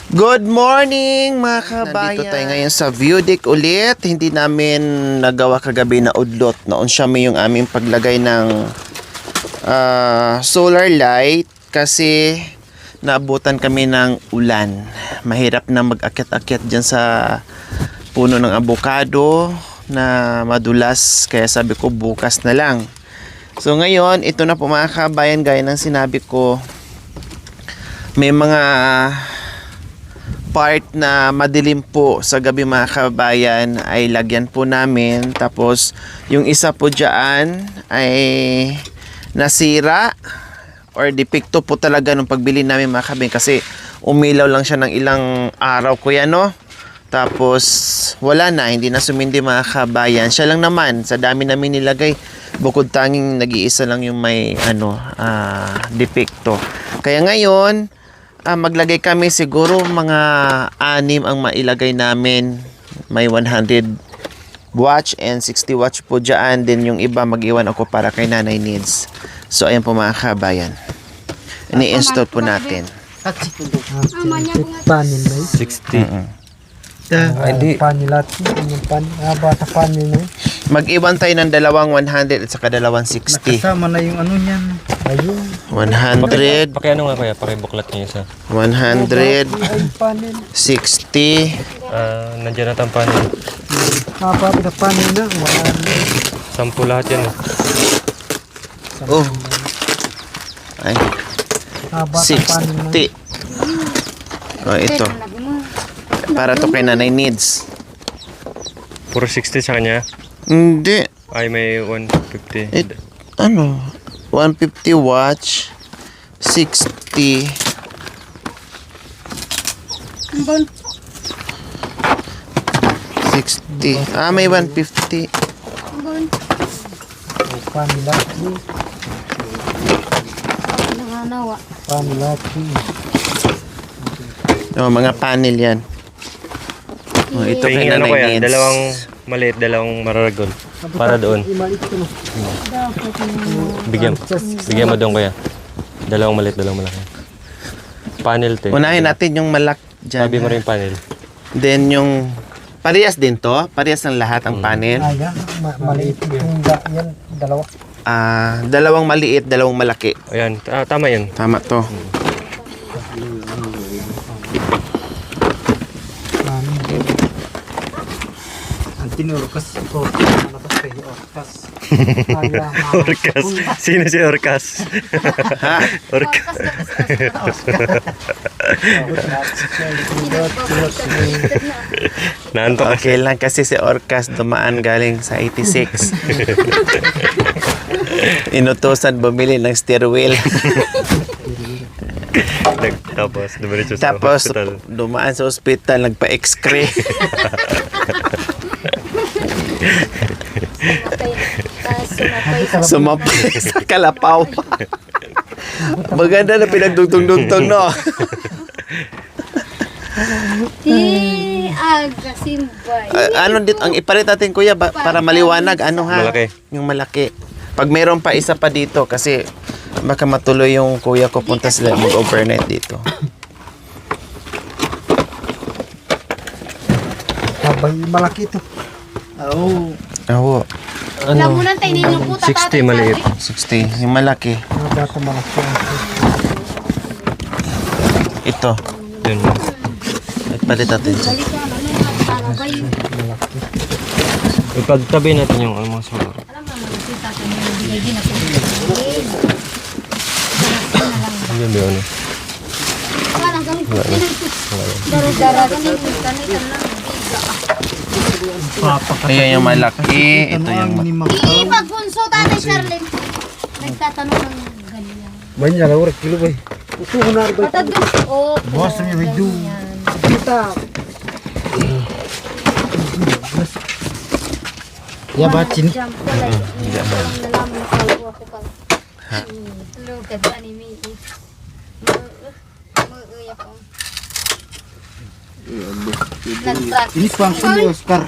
Good morning mga kabayan. Nandito tayo ngayon sa view deck ulit. Hindi namin nagawa kagabi na udlot. Noon siya may yung aming paglagay ng solar light kasi naabutan kami ng ulan. Mahirap na mag-akyat-akyat dyan sa puno ng avocado na madulas. Kaya sabi ko bukas na lang. So ngayon, ito na po mga kabayan, gaya ng sinabi ko. May mga part na madilim po sa gabi mga kabayan ay lagyan po namin. Tapos yung isa po dyan ay nasira or depekto po talaga nung pagbili namin mga kabayan kasi umilaw lang siya ng ilang araw kuya no. Tapos wala na, hindi na sumindi mga kabayan. Siya lang naman sa dami namin nilagay, bukod tanging nag-iisa lang yung may depekto. Kaya ngayon maglagay kami siguro mga 6 ang mailagay namin. May 100 watch and 60 watch po dyan. Then yung iba mag-iwan ako para kay nanay needs. So ayan po mga kabayan, ini-install po natin. 60. Mag-iwan tayo ng dalawang 100 at saka dalawang 60. Kasama na yung ano niyan. Ayun. 100. Pakiano nga kuya, pakibuklat niyo isa. 100. 60. Nandiyan na tayong panel. Kapapit na panel na. 10 lahat yan eh. Oh. Ay. 60. Panel Oh, ito. Para to kay nanay needs. Puro 60 sa kanya. Hindi. Ay may 150. Ano? 150 watch. 60. 60. May 150. Oh, mga panel yan. Oh, ito kay Tingin ano nanay kuya, needs. dalawang maliit, dalawang mararagol. Para doon. Bigyan mo doon kuya. Dalawang maliit, dalawang malaki. Panel te. Unahin natin yung malak dyan. Sabi mo rin panel. Then yung parehas din to? Parehas ng lahat ang panel? maliit yung yan. Dalawa. Dalawang maliit, dalawang malaki. Ayan, tama yan. Tama to. Ang tinurkas ko. Nalabas kayo. Orkas. Orcas. Sino si Orcas? Orcas. Nanto kasi. Okay lang kasi si Orcas dumaan galing sa 86. Inutusan bumili ng steer wheel. Tapos dumiretso sa Tapos hospital. dumaan sa ospital, nagpa-x-ray. Sumapay sa kalapaw. Maganda na pinagdugtong-dugtong, no? Ano dito ang ipalit natin kuya para maliwanag ano ha? Malaki. Yung malaki. Pag meron pa isa pa dito kasi baka matuloy yung kuya ko punta sila mag-overnight dito. Sabay malaki ito. Oo. Oo. Ano? 60 maliit. 60. Yung malaki. Bata malaki. Ito. Yun. Ipalit natin siya. Ipagtabi natin yung mga solar. Yun ba yun? Ayan yung malaki. Ito yung Ipagpunsutan ni Charlene. Nagtatanong ng ganyan. Banyak lah orang kilo bay. Itu benar bay. Oh, Bos ni video. Kita. Ya bacin. Ini pangsil ni Oscar.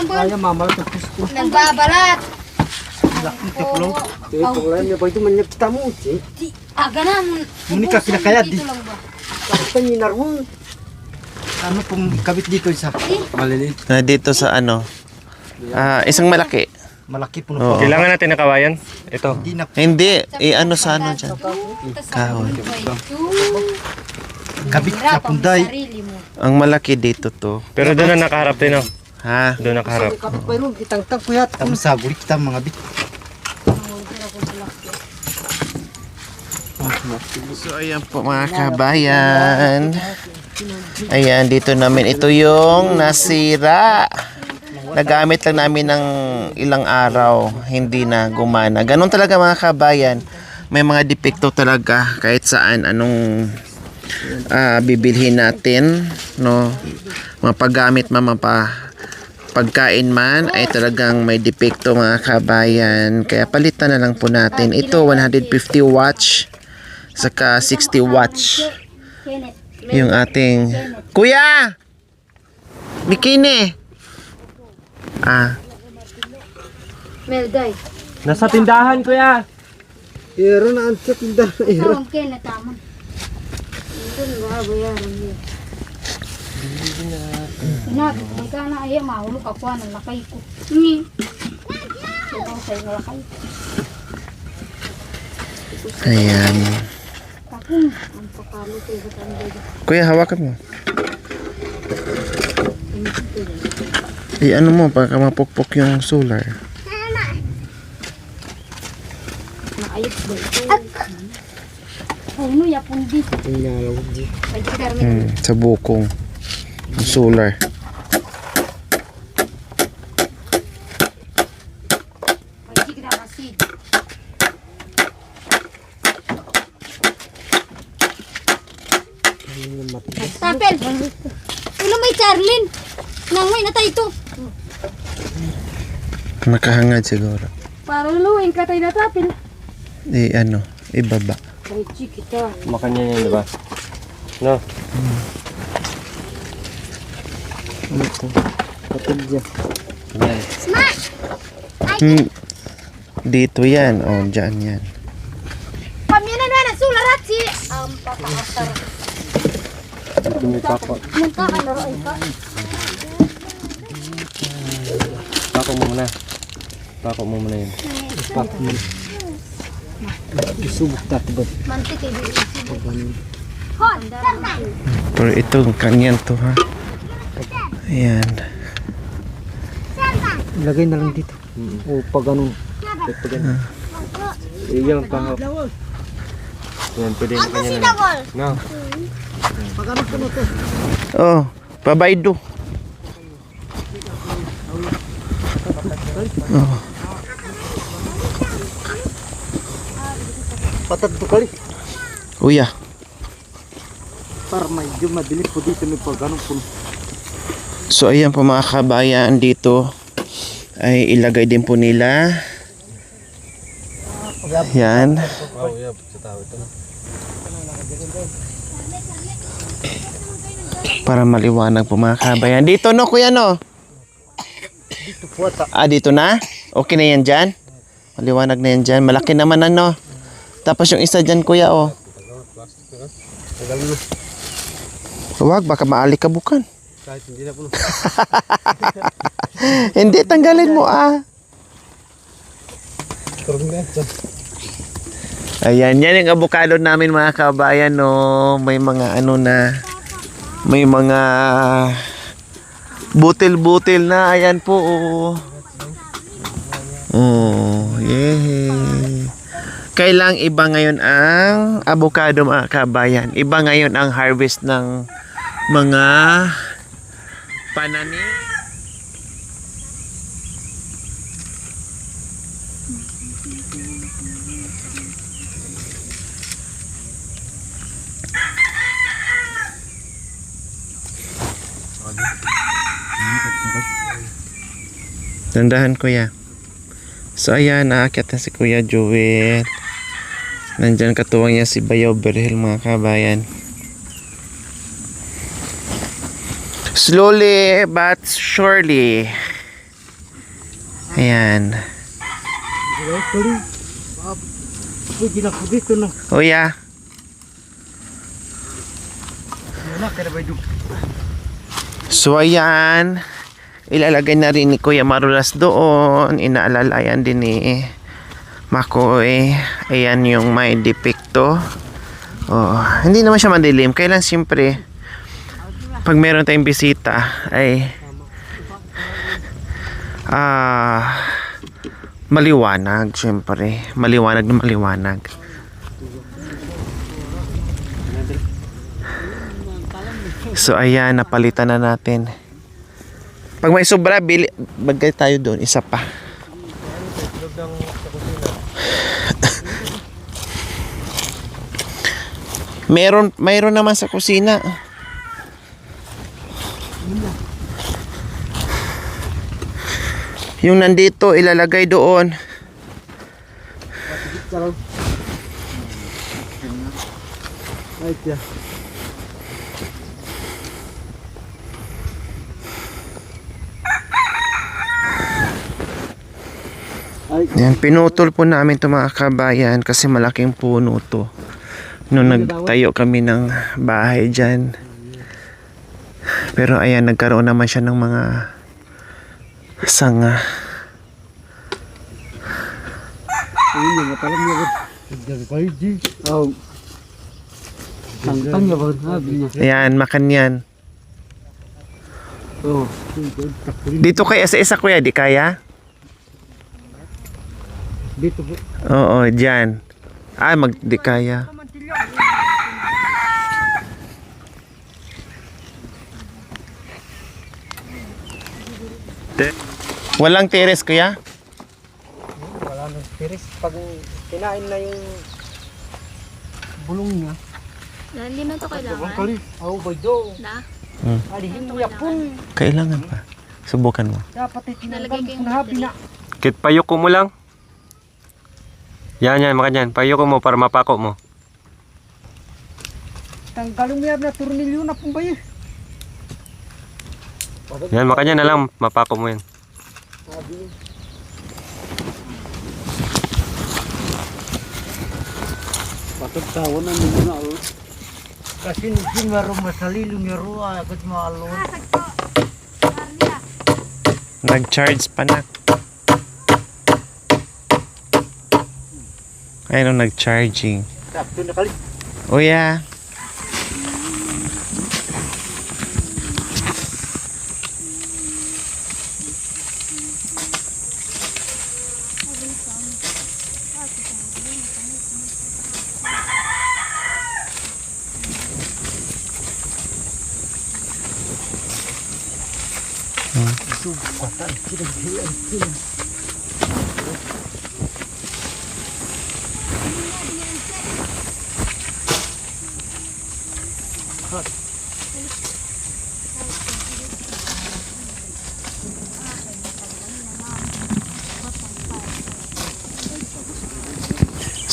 Kaya mama tapos ko. Nagbabalat. Ito ko. Ito lang ya bay itu menyekta mo, cik. Aga na. Muni ka kinakaya di. Dito lang ba? Panyinar mo. Ano pong kabit dito isa? Maliliit. Na dito sa ano? Isang malaki. Malaki po Oo. na. Kailangan natin ng kawayan. Ito. Hindi na Hindi, ano sa ano dyan? Kahoy. kabit na punday. Sarili mo. Ang malaki dito to. Pero doon na nakaharap din, no? Ha? Doon nakaharap. Kapit pa rin, itang-tang kuya. Tapos saguri kita mga bit. So ayan po mga kabayan. Ayan, dito namin. Ito yung nasira. Nagamit lang namin ng ilang araw. Hindi na gumana. Ganon talaga mga kabayan. May mga depekto talaga kahit saan anong bibilhin natin, no? Mga paggamit pagkain man ay talagang may depekto mga kabayan. Kaya palitan na lang po natin. Ito 150 watts saka 60 watts Kenneth. yung ating Kuya! Bikini! Melday. Nasa tindahan, kuya. Ero na ang sa tindahan. Ero. Tawag Kenneth naman. Ito na ba bayaran niya? Sinabi, magkana ayaw, mahulog ako ng lakay ko. Hindi. Ito sa'yo na lakay. Ayan. Kapun, ang pakalo ko yung batang. Kuya, hawakan mo. Ano mo, baka mapukpok yung solar. Naayos ba ito? Ano, yapon di. Ay, Carmen. Sa bukong. Yung solar. Ay, di kita kasi. Tapel! Ulo may Charlene! Nangway na tayo ito. Nakahangad siguro. Para luluwing ka tayo na tapel. Ibaba. Ay, kita. Makanya yan, di ba? No? Dito yan. Oh, dyan yan. Pamyanan na sularat si... Papakasar. Munta ka laro ay ka. Pako mo muna. Pako mo muna yun. Isubok dati ba? Mantik ay bili. Hon! Pero ito, kanyan to ha. Ayan. Ilagay na lang dito. O pag ganun. Iyan ang pangap. Yan, pwede yung kanya na. No? Pag ganun po na to. Oh, pabaydo. Patad to kali. Kuya. Para medyo madilim po dito may pag ganun po. So ayan po mga kabayan, dito ay ilagay din po nila. Yan. Para maliwanag po mga kabayan. Dito no kuya no? Dito po ata. Dito na? Okay na yan dyan? Maliwanag na yan dyan. Malaki naman ano. Tapos yung isa dyan kuya oh. Huwag, baka maalikabukan. Kahit hindi na po. Hindi, tanggalin mo Ayan, yan yung avocado namin mga kabayan no. May mga ano na. May mga butil-butil na. Ayan po oh. Oh, yeah. Kailang iba ngayon ang avocado mga kabayan. Iba ngayon ang harvest ng mga pananim. Dandahan kuya. So ayan, naakyat na si Kuya Joel. Nandyan katuwang niya si Bayaw Berhel mga kabayan. Slowly but surely. Ayan. Kali. Pwede na po dito na. Kuya. Wala, kaya ba yung So ayan, ilalagay na rin ni Kuya Marulas doon. Inaalalayan din ni Makoy. Ayan yung may depekto. Oh, hindi naman siya madilim. Kailan siyempre, pag meron tayong bisita, ay maliwanag, siyempre. Maliwanag na maliwanag. So ayan, napalitan na natin. Pag may sobra, bagay tayo doon, isa pa. Mayroon naman sa kusina. Yung nandito, ilalagay doon. Ay, tiya. Yan, pinutol po namin ito mga kabayan kasi malaking puno to. Nung nagtayo kami ng bahay dyan. Pero ayan, nagkaroon naman siya ng mga sanga. Ini nga pala niya. Dagdag pa yun. Oh. Sangtang niya ba? Sabi niya. Ayan, makan yan. Oh. Dito kaya sa isa kuya, di kaya? Dito po. Oo, dyan. Di kaya. Walang teres kuya? Wala nang tiris. Pag kinain na yung bulong niya. Hindi na to kailangan. Oh, boydo. Na? Alihin mo yapon. Kailangan pa. Subukan mo. Dapat Nalagay ko yung nahabi na. Kit payoko mo lang. Yan, makan yan. Payoko mo para mapako mo. Tanggalin mo yan na turnilyo na pong bayo. Yan, makan yan na lang. Mapako mo yan. Patag tawon na nyo na alo. Kasi naging maro masalilong yaro agad maalon. Nag-charge pa na. Ayun, nag-charging. Sakto na kali. Oh yeah.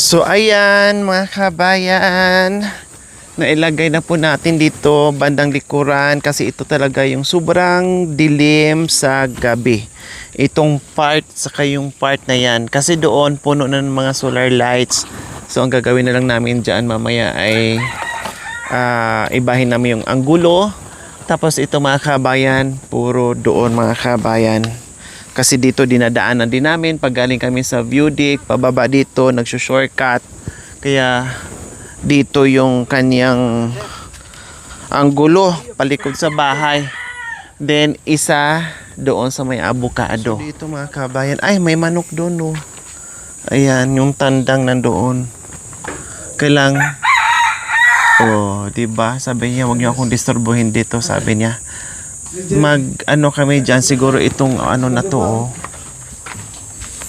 So ayan mga kabayan, nailagay na po natin dito bandang likuran kasi ito talaga yung sobrang dilim sa gabi. Itong part saka yung part na yan kasi doon puno na ng mga solar lights. So ang gagawin na lang namin dyan mamaya ay ibahin namin yung anggulo. Tapos ito mga kabayan, puro doon mga kabayan. Kasi dito dinadaanan din namin pag galing kami sa view deck, pababa dito, nagsushortcut. Kaya dito yung kanyang anggulo, palikod sa bahay. Then isa doon sa may abukado. So, dito mga kabayan, ay may manok doon no. Ayan, yung tandang nandoon. Kailang, oh, diba? Sabi niya, wag niyo akong disturbuhin dito, sabi niya. Kami dyan siguro itong ano na to oh.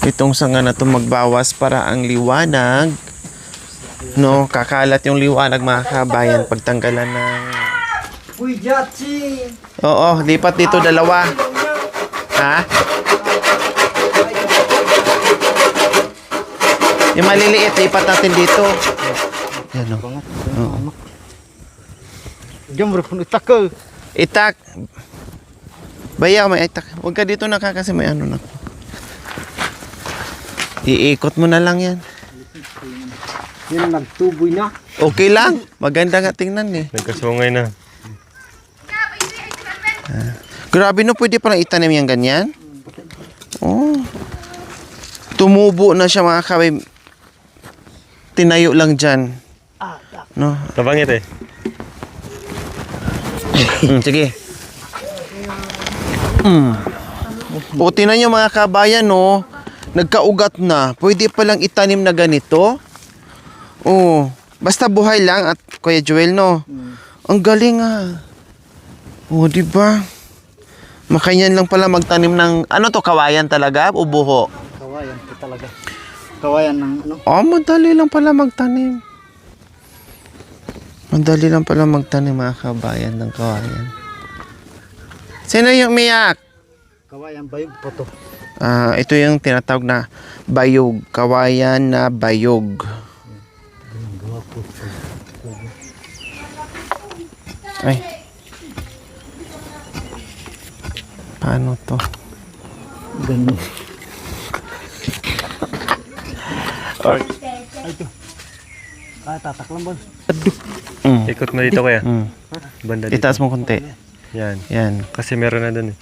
Itong sanga na to magbawas para ang liwanag no, kakalat yung liwanag mga kabayan pagtanggalan ng Uy, Jatsi! oo, lipat dito dalawa ha? Yung maliliit lipat natin dito yan o Diyan mo rin itak ka. itak bayaw may itak huwag ka dito naka kasi may ano na iikot mo na lang yan Yan ang nagtuboy na. okay lang maganda nga tingnan eh Nagkasungay na. Grabe no, pwede palang itanim yung ganyan. Oh. Tumubo na siya mga kabay. Tinayo lang dyan. No? Tabangit eh. Sige. O, tinan nyo mga kabayan, no? Nagkaugat na. Pwede palang itanim na ganito. Oh, basta buhay lang at Kuya Joel, no? Ang galing ah. Oh, di ba? Makayan lang pala magtanim ng ano to, kawayan talaga o buho? Kawayan po talaga. Kawayan ng ano? Oh, madali lang pala magtanim. Madali lang pala magtanim mga kabayan ng kawayan. Sino yung umiyak? Kawayan bayog po to. Ito yung tinatawag na bayog. Kawayan na bayog. Gawa po. Ay. Paano to? Ganun. Kaya tatak lang ba? Ikot mo dito kuya. Mm. Banda dito. Itaas mo konti. Yan. Yan. Kasi meron na dun eh.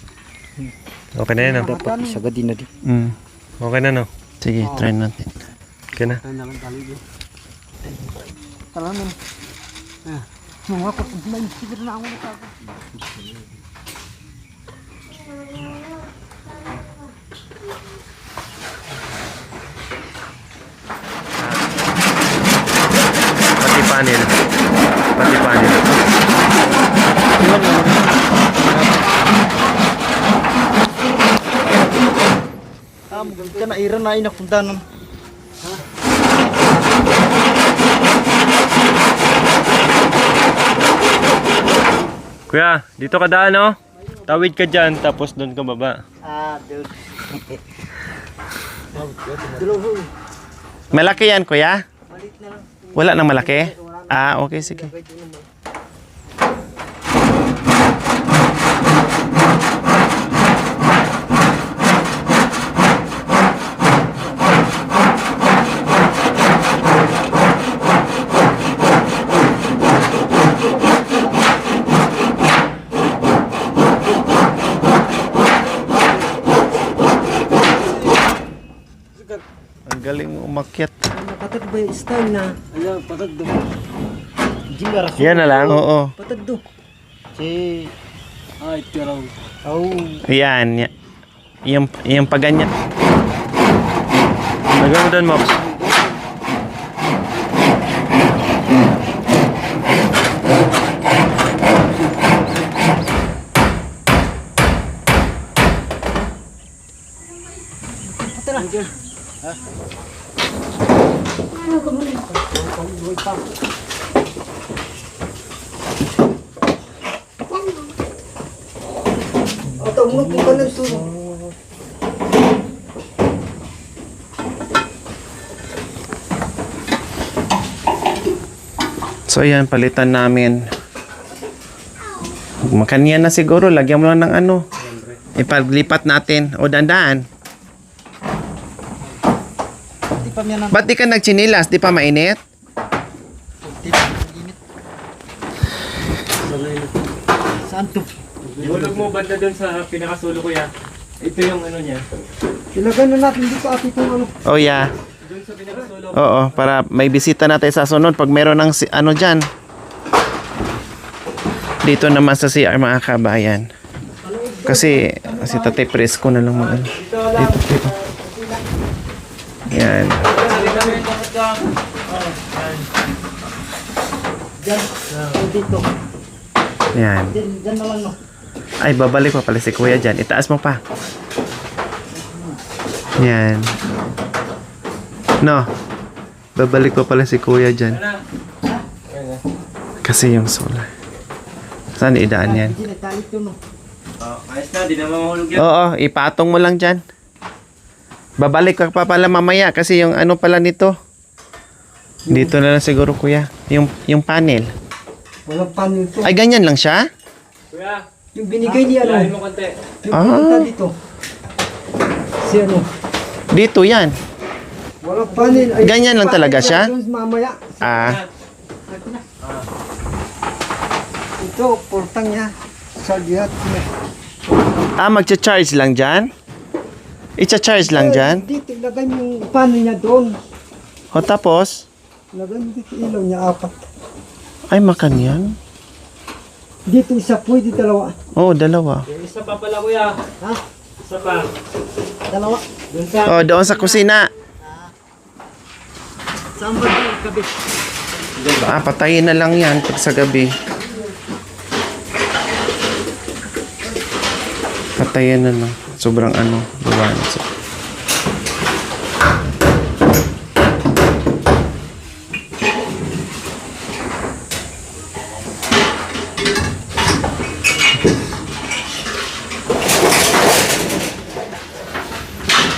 Okay na yan, oh. Dapat sagad din na di. Okay na, no? Sige, try natin. Okay na. Kaya nalang tali din. Tara naman. Mga ko, siguro na ako nakaka. Pati panel. Pati panel. Maganda na ira na inapunta nun. Kuya, dito ka daan, no? Tawid ka dyan, tapos doon ka baba. Dude. Malaki yan, kuya? Malit na lang. Wala nang malaki? Okay, sige. Ang galing umakyat. Patag ba yung style na? Ayan, patag do. Jingar ako. Yan na lang. Oo. Patag do. Si... Ay, tiraw. Yan. Yung paganyan. Lagyan mo doon, Mops. Ano ka muna? Ito, mo po ka ng turo. So ayan, palitan namin. Makanya na siguro, lagyan mo lang ng ano. Ipaglipat natin. O dandaan. Di pa miyan ang... Ba't di ka nagchinilas? Di pa mainit? Di pa init. Saan to? Ihulog mo banda doon sa pinakasulo, kuya. Ito yung ano niya. Ilagay na natin dito at itong ano. Oh yeah. Doon sa pinakasulo. Oo, para may bisita natin sa sunod pag meron ng ano dyan. Dito naman sa CR mga kabayan. Kasi Tatay Presko na lang mag ano. Dito. Yan. Diyan. Dito. Yan. Diyan na lang no. Ay, babalik pa pala si Kuya dyan. Itaas mo pa. Yan. No. Babalik pa pala si Kuya dyan. Kasi yung solar. Saan idaan yan? Hindi nagtalit yun no. Ayos na, di na mamahulog yan. Oo, ipatong mo lang dyan. Babalik ka pa pala mamaya kasi yung ano pala nito. Dito na lang siguro kuya. Yung panel. Walang panel to. Ay, ganyan lang siya? Kuya, Yung binigay niya lahin ano. mo konti. Yung Ah. pumunta dito. Si ano. Dito yan. Walang panel. Ay, Ganyan lang talaga panel siya? lang yun Mamaya. Ah, Ito, portang niya. Sa dihat. Magcha-charge lang dyan? Icha-charge lang dyan? Dito, lagay mo yung paano niya doon. O tapos? Lagay mo dito ilaw niya, 4. Ay, makan yan? Dito isa, pwede 2. Oo, dalawa. Isa pa pala kuya. Ha? Isa pa. 2. Oh, doon sa kusina. Saan ba yung kabit? Patayin na lang yan pag sa gabi. Patayin na lang. Sobrang buwan.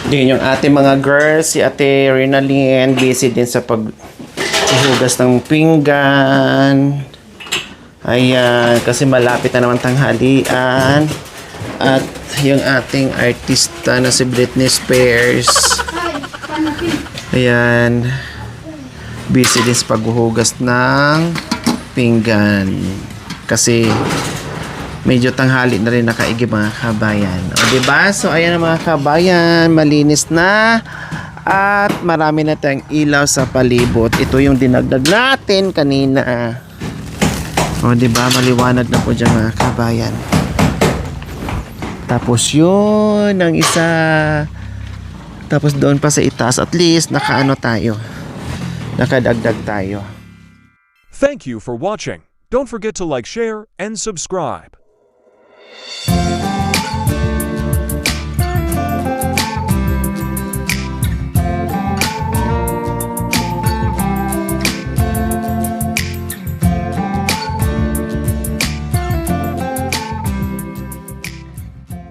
Din yung ating mga girls, si Ate Renaline, busy din sa paghuhugas ng pinggan. Ayan, kasi malapit na naman tanghalian. At yung ating artista na si Britney Spears. Ay, panapin. Ayan, busy din sa paghuhugas ng pinggan. Kasi medyo tanghali na rin nakaigi mga kabayan. O diba? So ayan ang mga kabayan, malinis na at marami na tayong ilaw sa palibot. Ito yung dinagdag natin kanina. O diba? Maliwanag na po dyan mga kabayan. Tapos yun ang isa. Tapos doon pa sa itaas, at least nakaano tayo. Nakadagdag tayo. Thank you for watching. Don't forget to like, share, and subscribe.